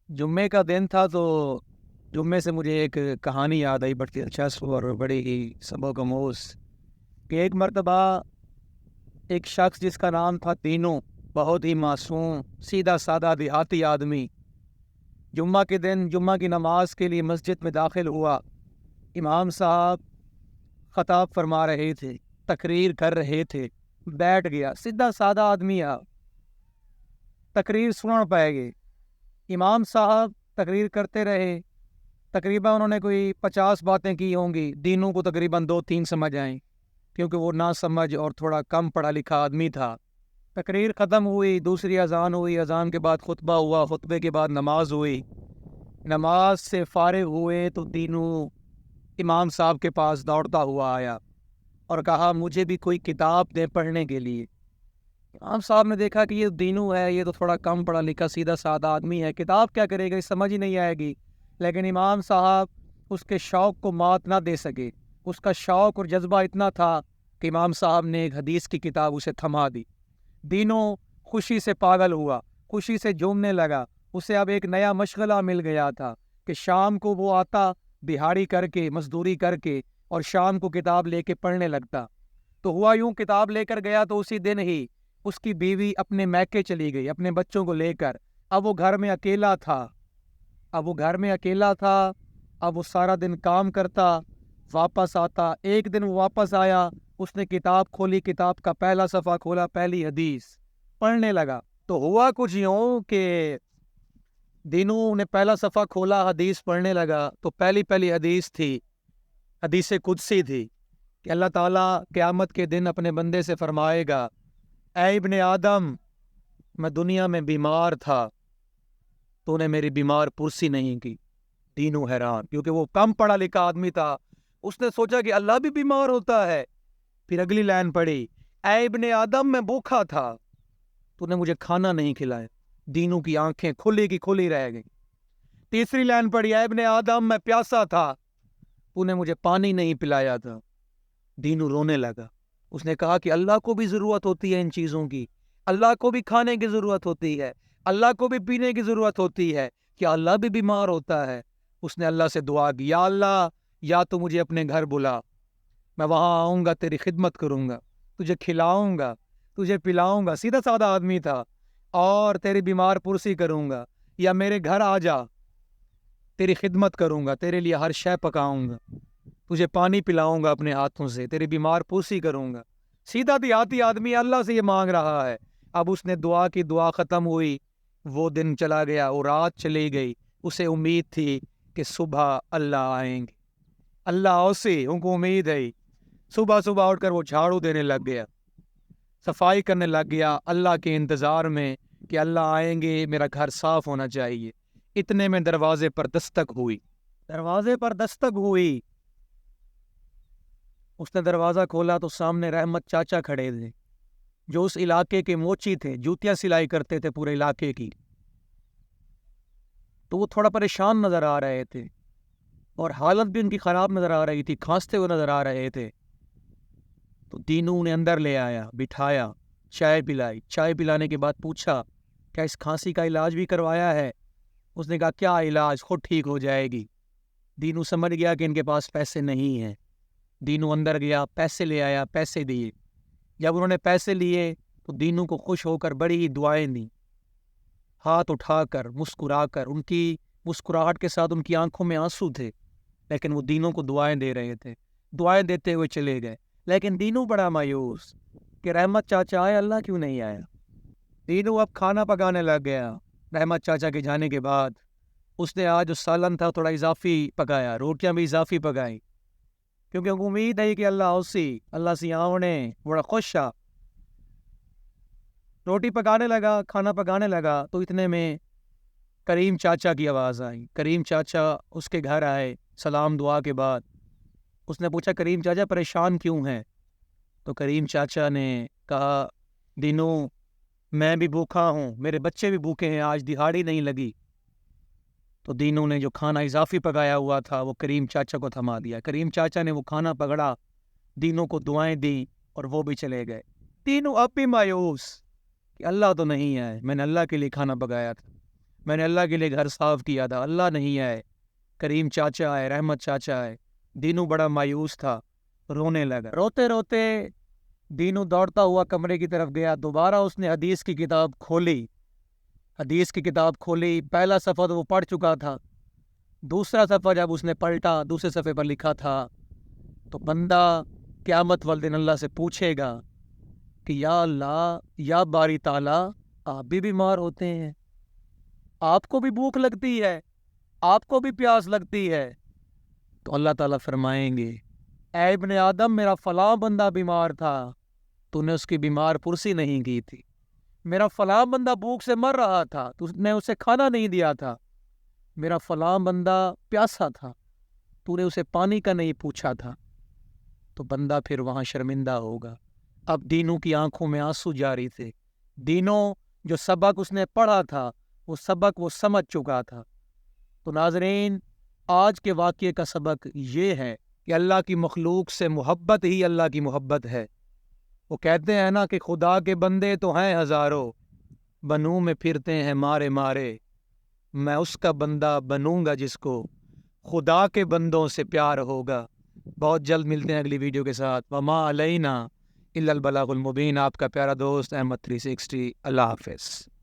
جمعے کا دن تھا تو جمعے سے مجھے ایک کہانی یاد آئی، بڑی دلچسپ اور بڑی ہی سبق آموز، کہ ایک مرتبہ ایک شخص جس کا نام تھا تینوں، بہت ہی معصوم سیدھا سادہ دیہاتی آدمی، جمعہ کے دن جمعہ کی نماز کے لیے مسجد میں داخل ہوا۔ امام صاحب خطاب فرما رہے تھے، تقریر کر رہے تھے، بیٹھ گیا۔ سیدھا سادہ آدمی تقریر سن پائے گے۔ امام صاحب تقریر کرتے رہے، تقریباً انہوں نے کوئی 50 باتیں کی ہوں گی، دینوں کو تقریباً 2-3 سمجھ آئیں، کیونکہ وہ نہ سمجھ اور تھوڑا کم پڑھا لکھا آدمی تھا۔ تقریر ختم ہوئی، دوسری اذان ہوئی، اذان کے بعد خطبہ ہوا، خطبے کے بعد نماز ہوئی۔ نماز سے فارغ ہوئے تو دینوں امام صاحب کے پاس دوڑتا ہوا آیا اور کہا مجھے بھی کوئی کتاب دیں پڑھنے کے لیے۔ امام صاحب نے دیکھا کہ یہ دینوں ہے، یہ تو تھوڑا کم پڑھا لکھا سیدھا سادہ آدمی ہے، کتاب کیا کرے گا، یہ سمجھ ہی نہیں آئے گی۔ لیکن امام صاحب اس کے شوق کو مات نہ دے سکے۔ اس کا شوق اور جذبہ اتنا تھا کہ امام صاحب نے ایک حدیث کی کتاب اسے تھما دی۔ دینوں خوشی سے پاگل ہوا، خوشی سے جھومنے لگا۔ اسے اب ایک نیا مشغلہ مل گیا تھا کہ شام کو وہ آتا، دہاڑی کر کے، مزدوری کر کے، اور شام کو کتاب لے کے پڑھنے لگتا۔ تو ہوا یوں، کتاب لے کر گیا تو اسی دن ہی اس کی بیوی اپنے میکے چلی گئی اپنے بچوں کو لے کر۔ اب وہ گھر میں اکیلا تھا، اب وہ سارا دن کام کرتا، واپس آتا۔ ایک دن وہ واپس آیا، اس نے کتاب کھولی، کتاب کا پہلا صفحہ کھولا، پہلی حدیث پڑھنے لگا۔ تو ہوا کچھ یوں کہ دینوں نے پہلا صفحہ کھولا، حدیث پڑھنے لگا، تو پہلی حدیث تھی، حدیث قدسی تھی، کہ اللہ تعالیٰ قیامت کے دن اپنے بندے سے فرمائے گا، اے ابن آدم، میں دنیا میں بیمار تھا، تو نے میری بیمار پرسی نہیں کی۔ دینوں حیران، کیونکہ وہ کم پڑھا لکھا آدمی تھا، اس نے سوچا کہ اللہ بھی بیمار ہوتا ہے۔ پھر اگلی لائن پڑھی، اے ابن آدم، میں بھوکا تھا، تو نے مجھے کھانا نہیں کھلایا۔ دینوں کی آنکھیں کھلی کی کھلی رہ گئی۔ تیسری لائن پڑھی، اے ابن آدم، میں پیاسا تھا، تو نے مجھے پانی نہیں پلایا تھا۔ دینوں رونے لگا۔ اس نے کہا کہ اللہ کو بھی ضرورت ہوتی ہے ان چیزوں کی، اللہ کو بھی کھانے کی ضرورت ہوتی ہے، اللہ کو بھی پینے کی ضرورت ہوتی ہے، کیا اللہ بھی بیمار ہوتا ہے؟ اس نے اللہ سے دعا کی، یا اللہ، یا تو مجھے اپنے گھر بلا، میں وہاں آؤں گا، تیری خدمت کروں گا، تجھے کھلاؤں گا، تجھے پلاؤں گا، سیدھا سادہ آدمی تھا، اور تیری بیمار پرسی کروں گا، یا میرے گھر آ جا، تیری خدمت کروں گا، تیرے لیے ہر شے پکاؤں گا، تجھے پانی پلاؤں گا اپنے ہاتھوں سے، تیری بیمار پرسی کروں گا۔ سیدھا دیہاتی آدمی اللہ سے یہ مانگ رہا ہے۔ اب اس نے دعا کی، دعا ختم ہوئی، وہ دن چلا گیا، وہ رات چلی گئی۔ اسے امید تھی کہ صبح اللہ آئیں گے، اللہ اسے، ان کو امید ہے۔ صبح اٹھ کر وہ جھاڑو دینے لگ گیا، صفائی کرنے لگ گیا، اللہ کے انتظار میں کہ اللہ آئیں گے، میرا گھر صاف ہونا چاہیے۔ اتنے میں دروازے پر دستک ہوئی۔ اس نے دروازہ کھولا تو سامنے رحمت چاچا کھڑے تھے، جو اس علاقے کے موچی تھے، جوتیاں سلائی کرتے تھے پورے علاقے کی۔ تو وہ تھوڑا پریشان نظر آ رہے تھے، اور حالت بھی ان کی خراب نظر آ رہی تھی، کھانستے ہوئے نظر آ رہے تھے۔ تو دینوں نے اندر لے آیا، بٹھایا، چائے پلائی، چائے پلانے کے بعد پوچھا، کیا اس کھانسی کا علاج بھی کروایا ہے؟ اس نے کہا، کیا علاج، خود ٹھیک ہو جائے گی۔ دینوں سمجھ گیا کہ ان کے پاس پیسے نہیں ہیں۔ دینوں اندر گیا، پیسے لے آیا، پیسے دیے۔ جب انہوں نے پیسے لیے تو دینوں کو خوش ہو کر بڑی ہی دعائیں دیں، ہاتھ اٹھا کر، مسکرا کر۔ ان کی مسکراہٹ کے ساتھ ان کی آنکھوں میں آنسو تھے، لیکن وہ دینوں کو دعائیں دے رہے تھے، دعائیں دیتے ہوئے چلے گئے۔ لیکن دینوں بڑا مایوس کہ رحمت چاچا آئے، اللہ کیوں نہیں آیا۔ دینوں اب کھانا پکانے لگ گیا۔ رحمت چاچا کے جانے کے بعد اس نے آج جو سالن تھا تھوڑا اضافی پکایا، روٹیاں بھی اضافی پکائی، کیونکہ امید ہے کہ اللہ سے آونے بڑا خوش آ۔ روٹی پکانے لگا، کھانا پکانے لگا، تو اتنے میں کریم چاچا کی آواز آئی۔ کریم چاچا اس کے گھر آئے، سلام دعا کے بعد۔ اس نے پوچھا، کریم چاچا پریشان کیوں ہیں؟ تو کریم چاچا نے کہا، دینوں، میں بھی بھوکا ہوں، میرے بچے بھی بھوکے ہیں، آج دہاڑی نہیں لگی۔ تو دینوں نے جو کھانا اضافی پکایا ہوا تھا وہ کریم چاچا کو تھما دیا۔ کریم چاچا نے وہ کھانا پکڑا، دینوں کو دعائیں دیں، اور وہ بھی چلے گئے۔ دینوں اب بھی مایوس کہ اللہ تو نہیں ہے، میں نے اللہ کے لیے کھانا پکایا تھا، میں نے اللہ کے لیے گھر صاف کیا تھا، اللہ نہیں آئے، کریم چاچا آئے، رحمت چاچا آئے۔ دینو بڑا مایوس تھا، رونے لگا۔ روتے روتے دینو دوڑتا ہوا کمرے کی طرف گیا، دوبارہ اس نے حدیث کی کتاب کھولی، حدیث کی کتاب کھولی، پہلا صفحہ تو وہ پڑھ چکا تھا، دوسرا صفحہ جب اس نے پلٹا، دوسرے صفحے پر لکھا تھا تو بندہ قیامت والے دن اللہ سے پوچھے گا کہ یا اللہ، یا باری تعالیٰ، آپ بھی بیمار ہوتے ہیں، آپ کو بھی بھوک لگتی ہے، آپ کو بھی پیاس لگتی ہے؟ تو اللہ تعالیٰ فرمائیں گے اے ابن آدم، میرا فلاں بندہ بیمار تھا، تو نے اس کی بیمار پرسی نہیں کی تھی۔ میرا فلاں بندہ بھوک سے مر رہا تھا، تو نے اسے کھانا نہیں دیا تھا۔ میرا فلاں بندہ پیاسا تھا، تو نے اسے پانی کا نہیں پوچھا تھا۔ تو بندہ پھر وہاں شرمندہ ہوگا۔ اب دینو کی آنکھوں میں آنسو جاری تھے۔ دینو جو سبق اس نے پڑھا تھا، وہ سبق وہ سمجھ چکا تھا۔ تو ناظرین، آج کے واقعے کا سبق یہ ہے کہ اللہ کی مخلوق سے محبت ہی اللہ کی محبت ہے۔ وہ کہتے ہیں نا کہ خدا کے بندے تو ہیں ہزاروں، بنوں میں پھرتے ہیں مارے مارے، میں اس کا بندہ بنوں گا جس کو خدا کے بندوں سے پیار ہوگا۔ بہت جلد ملتے ہیں اگلی ویڈیو کے ساتھ۔ وما علینا الا البلاغ المبین۔ آپ کا پیارا دوست احمد 360۔ اللہ حافظ۔